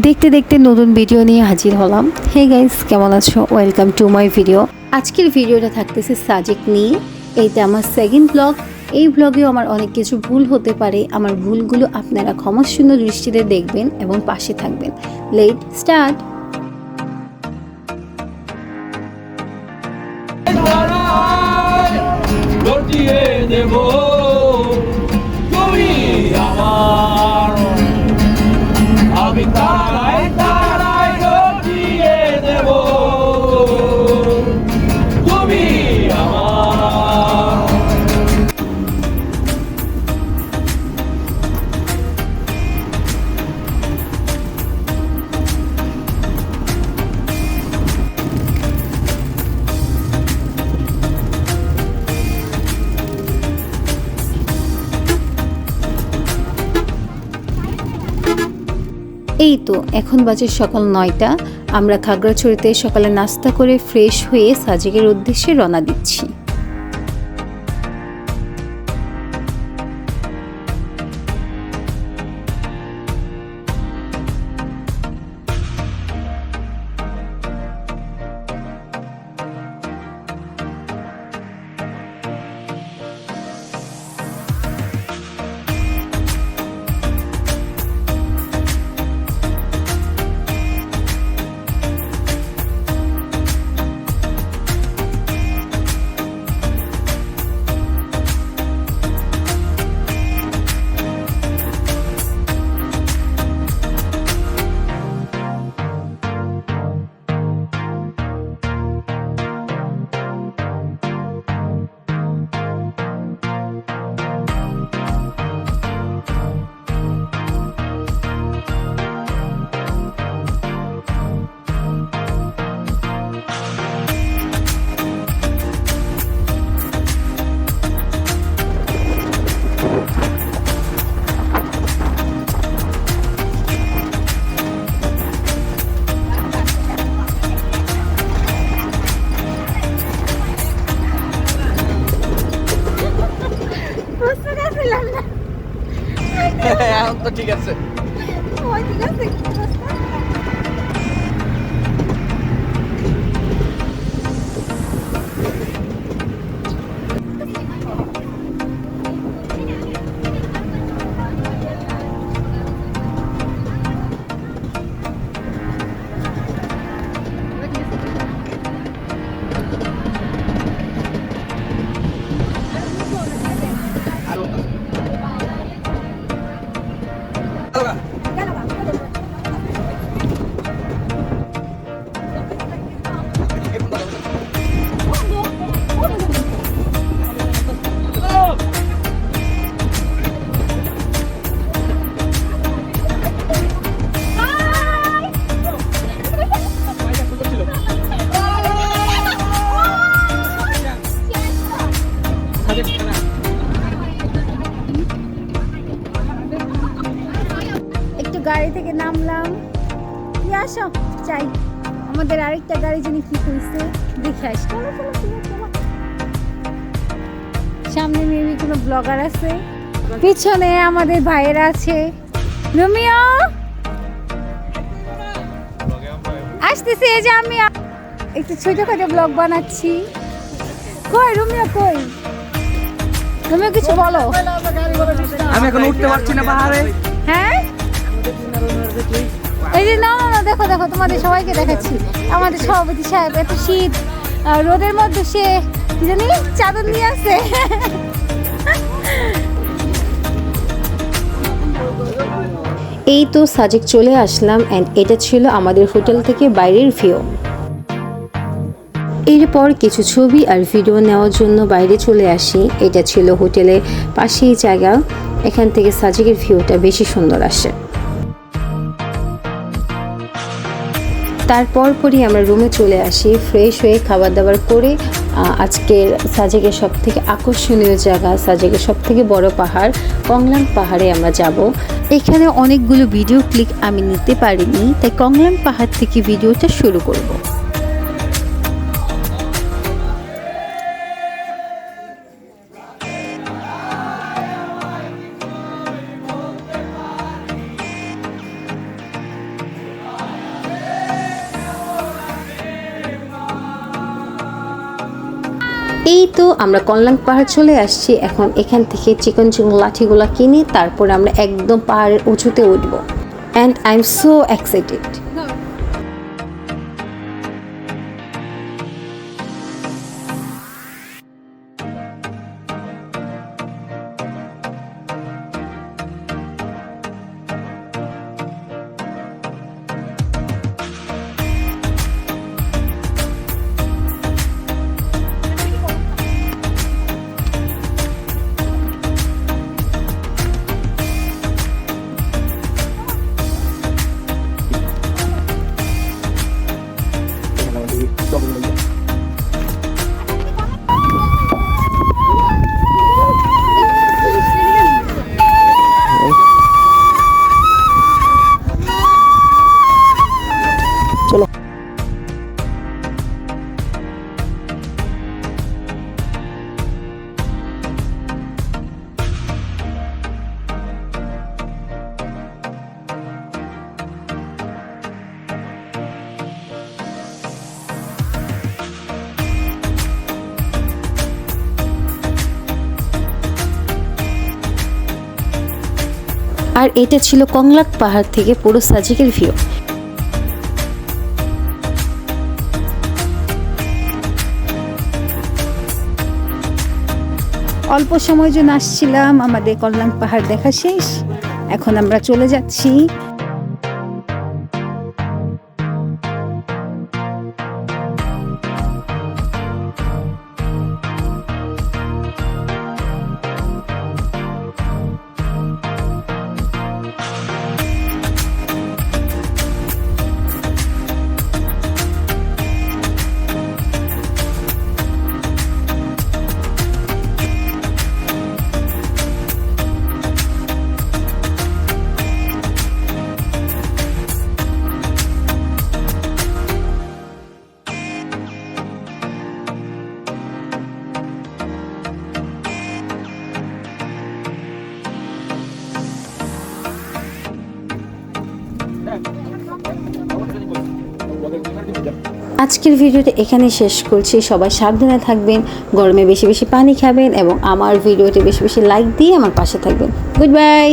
দেখতে দেখতে নতুন ভিডিও নিয়ে হাজির হলাম। হে গাইস, কেমন আছো? Welcome to my video. আজকের ভিডিওটা থাকতেছে সাজেক নিয়ে। এইটা আমার সেকেন্ড ব্লগ। এই ব্লগেও আমার অনেক কিছু ভুল হতে পারে। আমার ভুলগুলো আপনারা ক্ষমাশূন্য দৃষ্টিতে দেখবেন এবং পাশে থাকবেন। Let start. এই তো এখন বাজে সকাল 9টা। আমরা খাগড়াছড়িতে সকালে নাস্তা করে ফ্রেশ হয়ে সাজেকের উদ্দেশ্যে রওনা দিচ্ছি। এখন তো ঠিক আছে। একটু গাড়ি থেকে নামলাম। কি আসো চাই, আমাদের আরেকটা গাড়ি যিনি কি কইছে দেখে আস। সামনে মেবি কোনো ব্লগার আছে, পিছনে আমাদের ভাইয়েরা আছে। রোমিও আসতেছে, এই যে আমি একটু ছোটখাটো ব্লগ বানাচ্ছি। কই রোমিও, কই রোমিও, কিছু বলো। আমি এখন উঠতে পারছি না পাহাড়ে। হ্যাঁ এই যে না না না, দেখো দেখো, তোমাদের সবাইকে দেখাচ্ছি। আমাদের সভাপতি সাহেব এত শীত রোদের মধ্যে সে কি জানি চাদর নিয়ে আসে। এই তো সাজেক চলে আসলাম এন্ড এটা ছিল আমাদের হোটেল থেকে বাইরের ভিউ। এরপর কিছু ছবি আর ভিডিও নেওয়ার জন্য বাইরে চলে আসি। এটা ছিল হোটেলের পাশেই জায়গা, এখান থেকে সাজেকের ভিউটা বেশি সুন্দর আসে। তারপর পরই আমরা রুমে চলে আসি, ফ্রেশ হয়ে খাবার দাবার করে আজকের সাজেকের সব থেকে আকর্ষণীয় জায়গা, সাজেকের সব থেকে বড় পাহাড় কংলাং পাহাড়ে আমরা যাব। এখানে অনেকগুলো ভিডিও ক্লিক আমি নিতে পারিনি, তাই কংলাং পাহাড় থেকে ভিডিওটা শুরু করব। তো আমরা কল্যাণ পাহাড় চলে আসছি। এখন এখান থেকে চিকন লাঠিগুলা কিনি, তারপরে আমরা একদম পাহাড়ের উঁচুতে উঠবো। And I am so excited. আর এটা ছিল কংলাক পাহাড় থেকে পুরো সাজেকের ভিউ। অল্প সময়ের জন্য আসছিলাম, আমাদের কল্যাণ পাহাড় দেখা শেষ। এখন আমরা চলে যাচ্ছি। আজকের ভিডিওটা এখানে শেষ করছি। সবাই সাবধানে থাকবেন, গরমে বেশি বেশি পানি খাবেন এবং আমার ভিডিওটি বেশি বেশি লাইক দিয়ে আমার পাশে থাকবেন। Good bye.